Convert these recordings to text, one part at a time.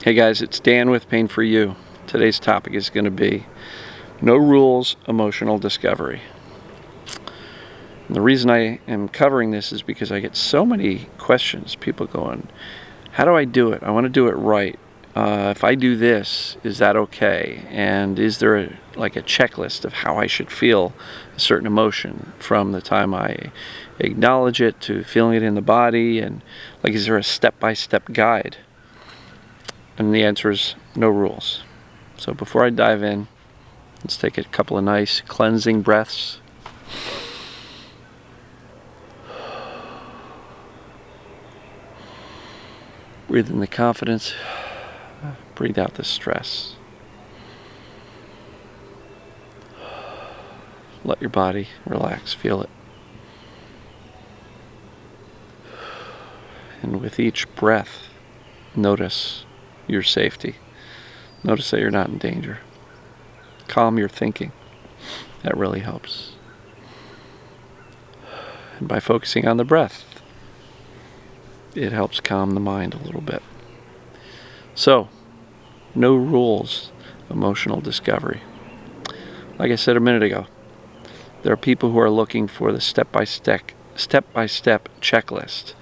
Hey guys, it's Dan with Pain for You. Today's topic is going to be no rules, emotional discovery. And the reason I am covering this is because I get so many questions. People going, how do I do it? I want to do it right. If I do this, is that okay? And is there a checklist of how I should feel a certain emotion from the time I acknowledge it to feeling it in the body? And is there a step-by-step guide? And the answer is no rules. So before I dive in, let's take a couple of nice cleansing breaths. Breathe in the confidence. Breathe out the stress. Let your body relax, feel it. And with each breath, notice your safety. Notice that you're not in danger. Calm your thinking. That really helps. And by focusing on the breath, it helps calm the mind a little bit. So, no rules, emotional discovery. Like I said a minute ago, there are people who are looking for the step-by-step checklist,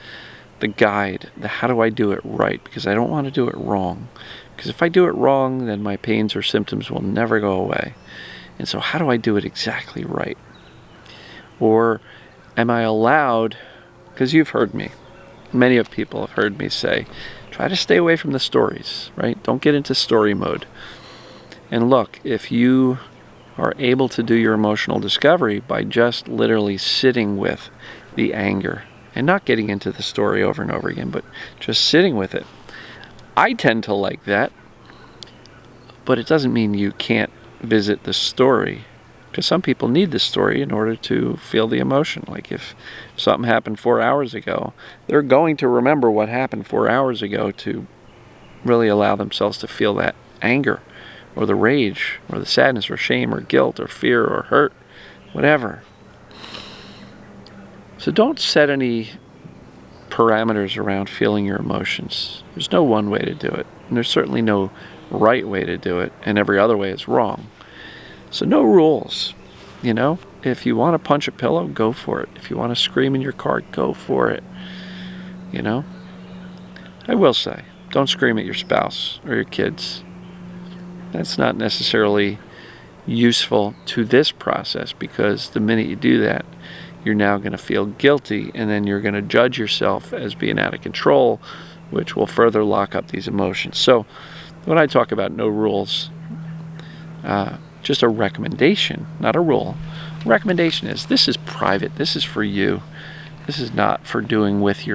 the guide, the how do I do it right, because I don't want to do it wrong. Because if I do it wrong, then my pains or symptoms will never go away. And so how do I do it exactly right? Or am I allowed, because you've heard me, many of people have heard me say, try to stay away from the stories, right? Don't get into story mode. And look, if you are able to do your emotional discovery by just literally sitting with the anger and not getting into the story over and over again, but just sitting with it, I tend to like that, but it doesn't mean you can't visit the story, because some people need the story in order to feel the emotion. Like if something happened 4 hours ago, they're going to remember what happened 4 hours ago to really allow themselves to feel that anger or the rage or the sadness or shame or guilt or fear or hurt, whatever. So don't set any parameters around feeling your emotions. There's no one way to do it, and there's certainly no right way to do it, and every other way is wrong. So no rules. If you want to punch a pillow, go for it. If you want to scream in your car, go for it. I will say, don't scream at your spouse or your kids. That's not necessarily useful to this process, because the minute you do that, you're now going to feel guilty, and then you're going to judge yourself as being out of control, which will further lock up these emotions. So when I talk about no rules, just a recommendation, not a rule. Recommendation is, this is private. This is for you. This is not for doing with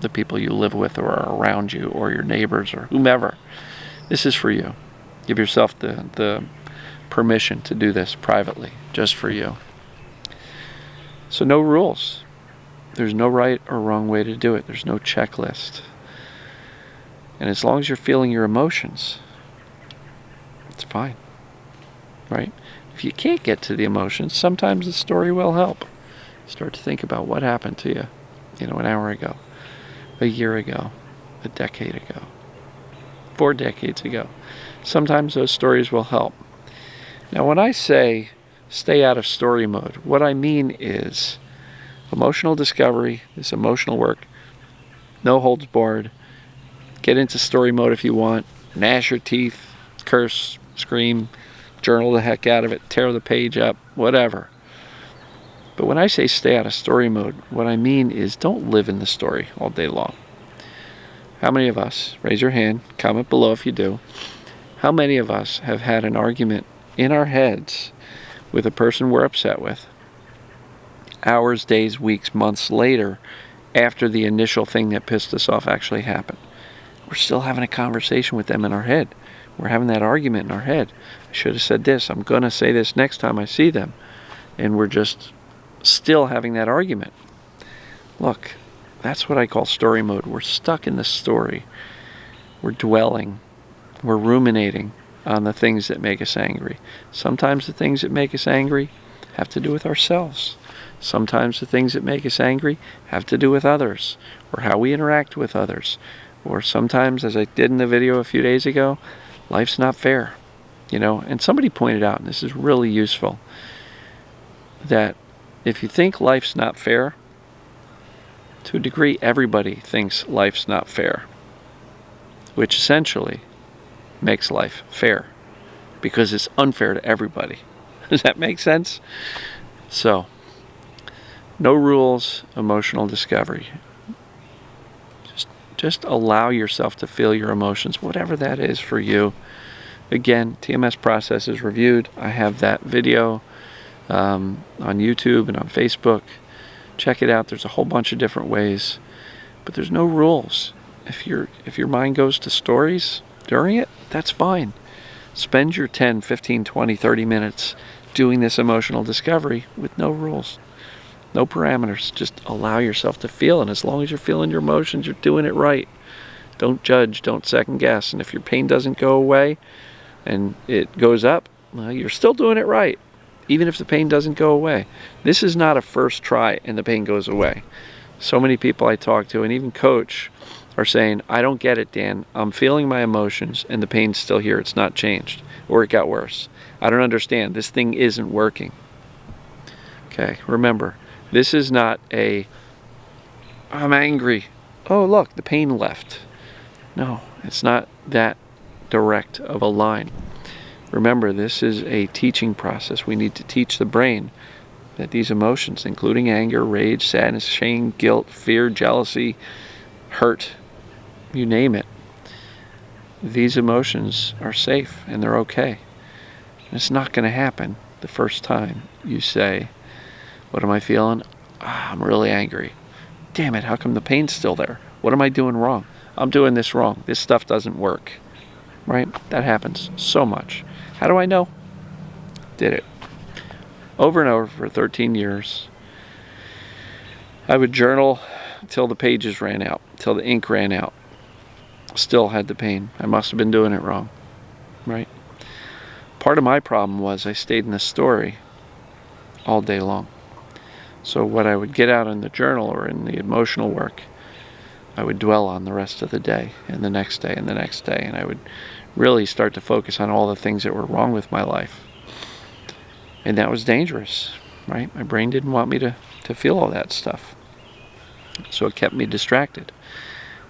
the people you live with or are around you or your neighbors or whomever. This is for you. Give yourself the permission to do this privately, just for you. So no rules. There's no right or wrong way to do it. There's no checklist. And as long as you're feeling your emotions, it's fine, right? If you can't get to the emotions, sometimes the story will help. Start to think about what happened to you, an hour ago, a year ago, a decade ago, 4 decades ago. Sometimes those stories will help. Now, when I say stay out of story mode, what I mean is emotional discovery, this emotional work, no holds barred. Get into story mode if you want. Gnash your teeth, curse, scream, journal the heck out of it, tear the page up, whatever. But when I say stay out of story mode, what I mean is don't live in the story all day long. How many of us, raise your hand, comment below if you do, how many of us have had an argument in our heads with a person we're upset with, hours, days, weeks, months later, after the initial thing that pissed us off actually happened? We're still having a conversation with them in our head. We're having that argument in our head. I should have said this. I'm going to say this next time I see them. And we're just still having that argument. Look, that's what I call story mode. We're stuck in the story. We're dwelling. We're ruminating on the things that make us angry. Sometimes the things that make us angry have to do with ourselves. Sometimes the things that make us angry have to do with others, or how we interact with others, Or sometimes, as I did in the video a few days ago, life's not fair. And somebody pointed out, and this is really useful, that if you think life's not fair, to a degree, everybody thinks life's not fair, which essentially makes life fair, because it's unfair to everybody. Does that make sense? So, no rules, emotional discovery. Just allow yourself to feel your emotions, whatever that is for you. Again, TMS process is reviewed. I have that video on YouTube and on Facebook. Check it out. There's a whole bunch of different ways, but there's no rules. If your mind goes to stories during it, that's fine. Spend your 10, 15, 20, 30 minutes doing this emotional discovery with no rules, no parameters. Just allow yourself to feel, and as long as you're feeling your emotions, you're doing it right. Don't judge, don't second guess, and if your pain doesn't go away and it goes up, well, you're still doing it right, even if the pain doesn't go away. This is not a first try and the pain goes away. So many people I talk to, and even coach, are saying, I don't get it, Dan. I'm feeling my emotions and the pain's still here. It's not changed, or it got worse. I don't understand. This thing isn't working. Okay, remember, this is not I'm angry. Oh, look, the pain left. No, it's not that direct of a line. Remember, this is a teaching process. We need to teach the brain that these emotions, including anger, rage, sadness, shame, guilt, fear, jealousy, hurt, you name it, these emotions are safe and they're okay. And it's not going to happen the first time you say, what am I feeling? I'm really angry. Damn it, how come the pain's still there? What am I doing wrong? I'm doing this wrong. This stuff doesn't work. Right? That happens so much. How do I know? Did it. Over and over for 13 years. I would journal until the pages ran out, till the ink ran out. Still had the pain. I must have been doing it wrong. Right? Part of my problem was I stayed in the story all day long. So what I would get out in the journal or in the emotional work, I would dwell on the rest of the day and the next day and the next day, and I would really start to focus on all the things that were wrong with my life. And that was dangerous, right? My brain didn't want me to feel all that stuff. So it kept me distracted.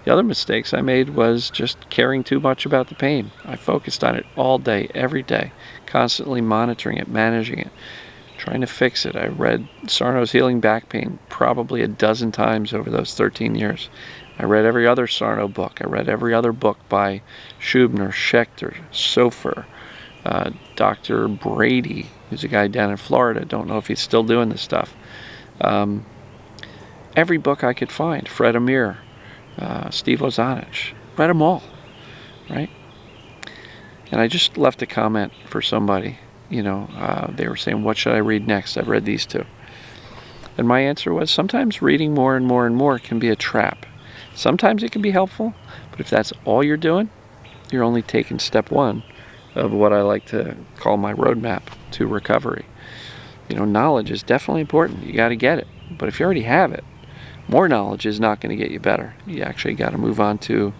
The other mistakes I made was just caring too much about the pain. I focused on it all day, every day, constantly monitoring it, managing it, trying to fix it. I read Sarno's Healing Back Pain probably a dozen times over those 13 years. I read every other Sarno book. I read every other book by Schubner, Schechter, Sofer, Dr. Brady, who's a guy down in Florida. Don't know if he's still doing this stuff. Every book I could find, Fred Amir, Steve Ozanich, read them all, right? And I just left a comment for somebody. They were saying, what should I read next? I've read these two. And my answer was, sometimes reading more and more and more can be a trap. Sometimes it can be helpful, but if that's all you're doing, you're only taking step one of what I like to call my roadmap to recovery. Knowledge is definitely important. You got to get it. But if you already have it, more knowledge is not going to get you better. You actually got to move on to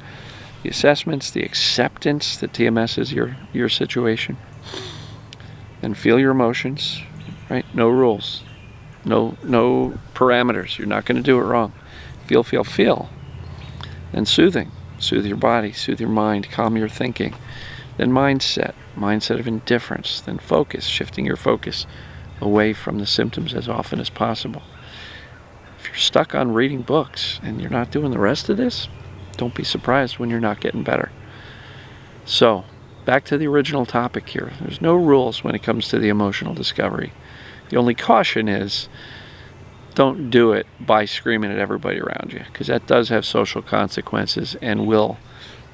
the assessments, the acceptance that TMS is your situation. And feel your emotions, right? No rules, no parameters. You're not going to do it wrong. Feel. And soothing. Soothe your body, soothe your mind, calm your thinking. Then mindset of indifference. Then focus, shifting your focus away from the symptoms as often as possible. If you're stuck on reading books and you're not doing the rest of this, don't be surprised when you're not getting better. So, back to the original topic here. There's no rules when it comes to the emotional discovery. The only caution is, don't do it by screaming at everybody around you, because that does have social consequences and will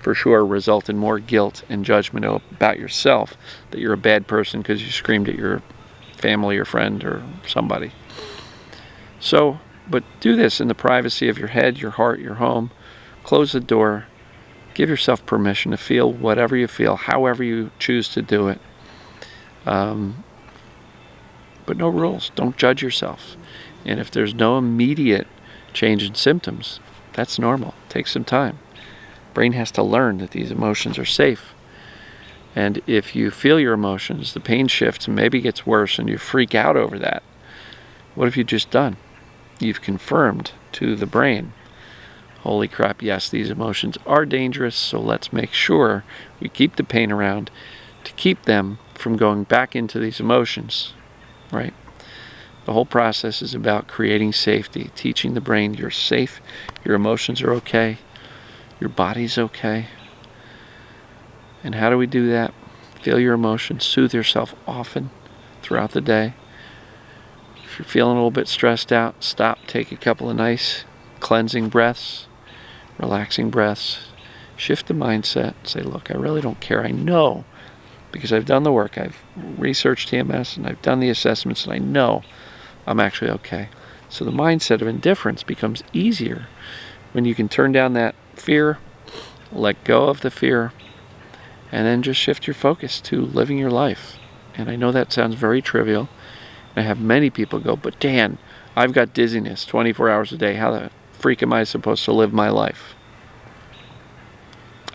for sure result in more guilt and judgment about yourself, that you're a bad person because you screamed at your family or friend or somebody. So, but do this in the privacy of your head, your heart, your home. Close the door. Give yourself permission to feel whatever you feel, however you choose to do it. But no rules. Don't judge yourself. And if there's no immediate change in symptoms, that's normal. Take some time. Brain has to learn that these emotions are safe. And if you feel your emotions, the pain shifts and maybe gets worse and you freak out over that. What have you just done? You've confirmed to the brain, holy crap, yes, these emotions are dangerous, so let's make sure we keep the pain around to keep them from going back into these emotions, right? The whole process is about creating safety, teaching the brain you're safe, your emotions are okay, your body's okay. And how do we do that? Feel your emotions, soothe yourself often throughout the day. If you're feeling a little bit stressed out, stop, take a couple of nice cleansing breaths, relaxing breaths, shift the mindset, say, look, I really don't care. I know, because I've done the work, I've researched TMS and I've done the assessments, and I know I'm actually okay. So the mindset of indifference becomes easier when you can turn down that fear, let go of the fear, and then just shift your focus to living your life. And I know that sounds very trivial. I have many people go, but Dan, I've got dizziness 24 hours a day. How the freak am I supposed to live my life?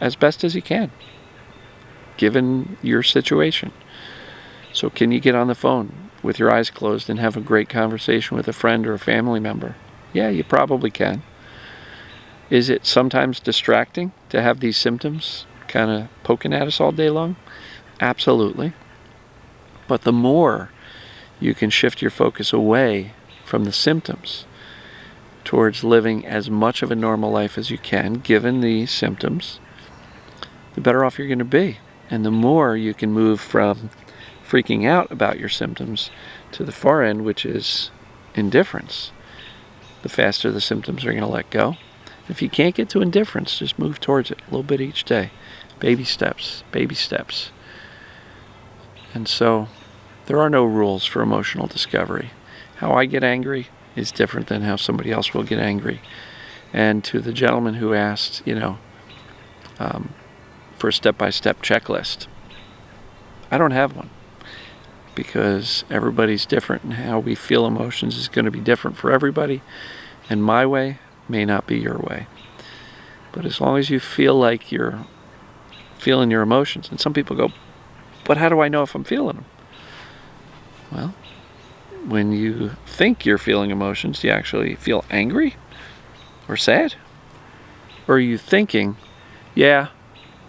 As best as you can, given your situation. So can you get on the phone with your eyes closed and have a great conversation with a friend or a family member? Yeah, you probably can. Is it sometimes distracting to have these symptoms kind of poking at us all day long? Absolutely. But the more you can shift your focus away from the symptoms towards living as much of a normal life as you can, given the symptoms, the better off you're going to be. And the more you can move from freaking out about your symptoms to the far end, which is indifference, the faster the symptoms are going to let go. If you can't get to indifference, just move towards it a little bit each day. Baby steps, baby steps. And so there are no rules for emotional discovery. How I get angry is different than how somebody else will get angry. And to the gentleman who asked, for a step-by-step checklist, I don't have one, because everybody's different and how we feel emotions is going to be different for everybody, and my way may not be your way. But as long as you feel like you're feeling your emotions, and some people go, but how do I know if I'm feeling them? Well, when you think you're feeling emotions, do you actually feel angry or sad? Or are you thinking, yeah,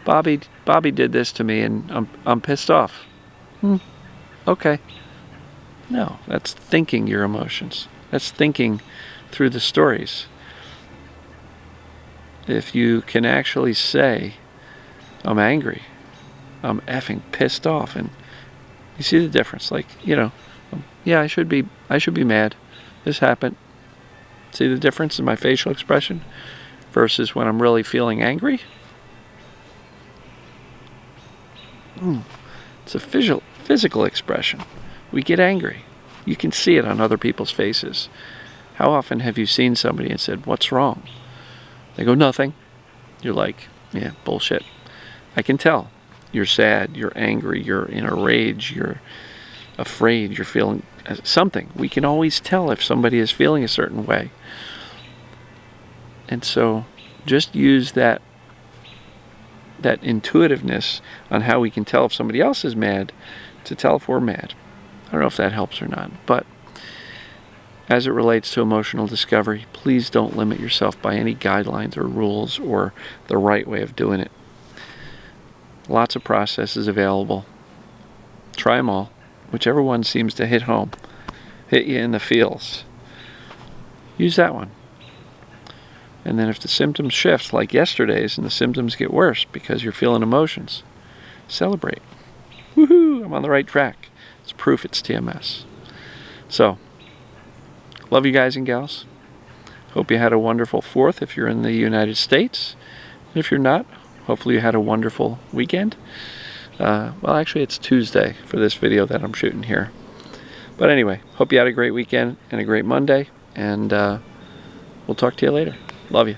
Bobby did this to me and I'm pissed off? Okay. No, that's thinking your emotions. That's thinking through the stories. If you can actually say, I'm angry, I'm effing pissed off, and you see the difference. Like, yeah, I should be mad. This happened. See the difference in my facial expression versus when I'm really feeling angry? It's a physical expression. We get angry. You can see it on other people's faces. How often have you seen somebody and said, what's wrong? They go, nothing. You're like, yeah, bullshit. I can tell. You're sad, you're angry, you're in a rage, you're afraid, you're feeling something. We can always tell if somebody is feeling a certain way. And so just use that intuitiveness on how we can tell if somebody else is mad to tell if we're mad. I don't know if that helps or not, but as it relates to emotional discovery, please don't limit yourself by any guidelines or rules or the right way of doing it. Lots of processes available. Try them all. Whichever one seems to hit home, hit you in the feels. Use that one. And then if the symptoms shift, like yesterday's, and the symptoms get worse because you're feeling emotions, celebrate. Woohoo! I'm on the right track. It's proof it's TMS. So, love you guys and gals. Hope you had a wonderful 4th if you're in the United States. And if you're not, hopefully you had a wonderful weekend. Well, actually, it's Tuesday for this video that I'm shooting here. But anyway, hope you had a great weekend and a great Monday. And we'll talk to you later. Love you.